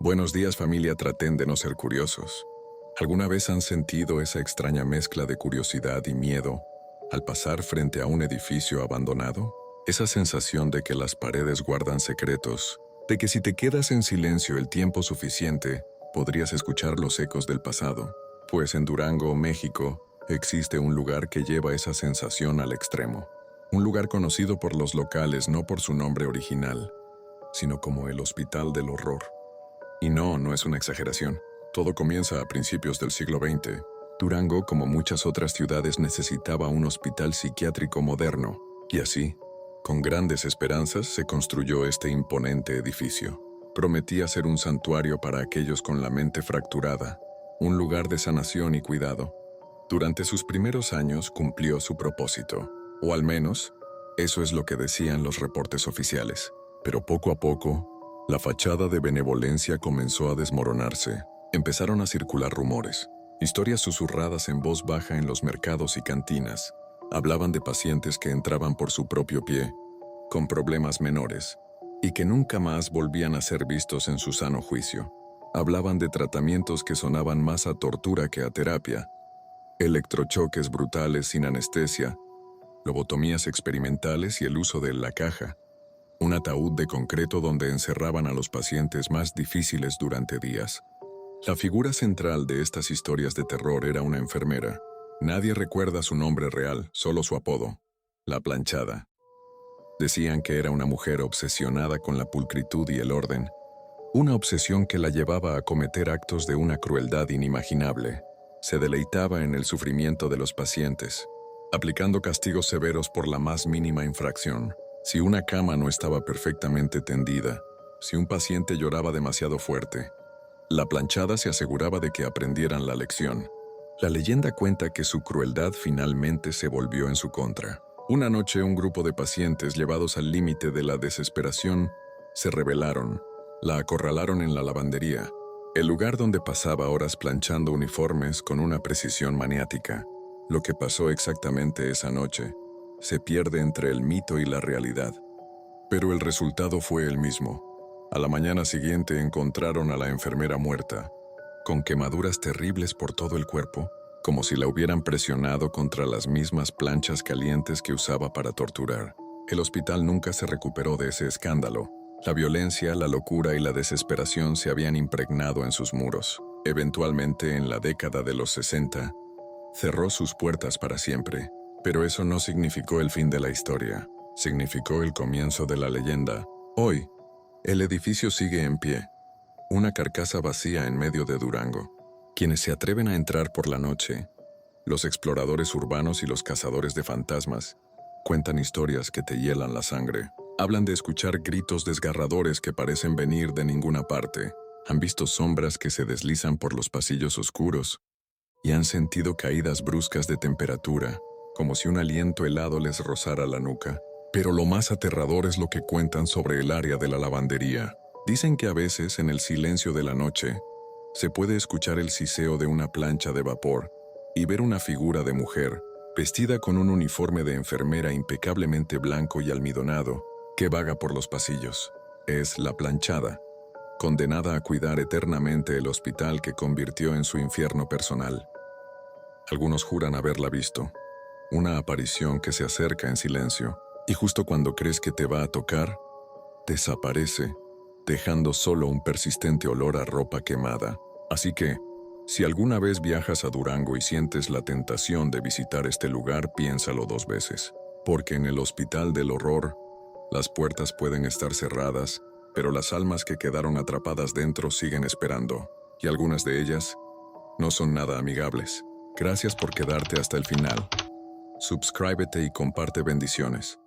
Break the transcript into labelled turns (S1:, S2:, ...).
S1: Buenos días, familia, traten de no ser curiosos. ¿Alguna vez han sentido esa extraña mezcla de curiosidad y miedo al pasar frente a un edificio abandonado? Esa sensación de que las paredes guardan secretos, de que si te quedas en silencio el tiempo suficiente, podrías escuchar los ecos del pasado. Pues en Durango, México, existe un lugar que lleva esa sensación al extremo. Un lugar conocido por los locales no por su nombre original, sino como el Hospital del Horror. Y no es una exageración. Todo comienza a principios del siglo XX. Durango, como muchas otras ciudades, necesitaba un hospital psiquiátrico moderno. Y así, con grandes esperanzas, se construyó este imponente edificio. Prometía ser un santuario para aquellos con la mente fracturada, un lugar de sanación y cuidado. Durante sus primeros años cumplió su propósito, o al menos, eso es lo que decían los reportes oficiales. Pero poco a poco, la fachada de benevolencia comenzó a desmoronarse. Empezaron a circular rumores, historias susurradas en voz baja en los mercados y cantinas. Hablaban de pacientes que entraban por su propio pie, con problemas menores, y que nunca más volvían a ser vistos en su sano juicio. Hablaban de tratamientos que sonaban más a tortura que a terapia, electrochoques brutales sin anestesia, lobotomías experimentales y el uso de la caja, un ataúd de concreto donde encerraban a los pacientes más difíciles durante días. La figura central de estas historias de terror era una enfermera. Nadie recuerda su nombre real, solo su apodo, la Planchada. Decían que era una mujer obsesionada con la pulcritud y el orden, una obsesión que la llevaba a cometer actos de una crueldad inimaginable. Se deleitaba en el sufrimiento de los pacientes, aplicando castigos severos por la más mínima infracción. Si una cama no estaba perfectamente tendida, si un paciente lloraba demasiado fuerte, la Planchada se aseguraba de que aprendieran la lección. La leyenda cuenta que su crueldad finalmente se volvió en su contra. Una noche, un grupo de pacientes llevados al límite de la desesperación se rebelaron. La acorralaron en la lavandería, el lugar donde pasaba horas planchando uniformes con una precisión maniática. Lo que pasó exactamente esa noche se pierde entre el mito y la realidad. Pero el resultado fue el mismo. A la mañana siguiente encontraron a la enfermera muerta, con quemaduras terribles por todo el cuerpo, como si la hubieran presionado contra las mismas planchas calientes que usaba para torturar. El hospital nunca se recuperó de ese escándalo. La violencia, la locura y la desesperación se habían impregnado en sus muros. Eventualmente, en la década de los 60, cerró sus puertas para siempre. Pero eso no significó el fin de la historia. Significó el comienzo de la leyenda. Hoy, el edificio sigue en pie, una carcasa vacía en medio de Durango. Quienes se atreven a entrar por la noche, los exploradores urbanos y los cazadores de fantasmas, cuentan historias que te hielan la sangre. Hablan de escuchar gritos desgarradores que parecen venir de ninguna parte. Han visto sombras que se deslizan por los pasillos oscuros y han sentido caídas bruscas de temperatura, como si un aliento helado les rozara la nuca. Pero lo más aterrador es lo que cuentan sobre el área de la lavandería. Dicen que a veces, en el silencio de la noche, se puede escuchar el siseo de una plancha de vapor y ver una figura de mujer, vestida con un uniforme de enfermera impecablemente blanco y almidonado, que vaga por los pasillos. Es la Planchada, condenada a cuidar eternamente el hospital que convirtió en su infierno personal. Algunos juran haberla visto. Una aparición que se acerca en silencio, y justo cuando crees que te va a tocar, desaparece, dejando solo un persistente olor a ropa quemada. Así que, si alguna vez viajas a Durango y sientes la tentación de visitar este lugar, piénsalo 2 veces. Porque en el Hospital del Horror, las puertas pueden estar cerradas, pero las almas que quedaron atrapadas dentro siguen esperando, y algunas de ellas no son nada amigables. Gracias por quedarte hasta el final. Suscríbete y comparte bendiciones.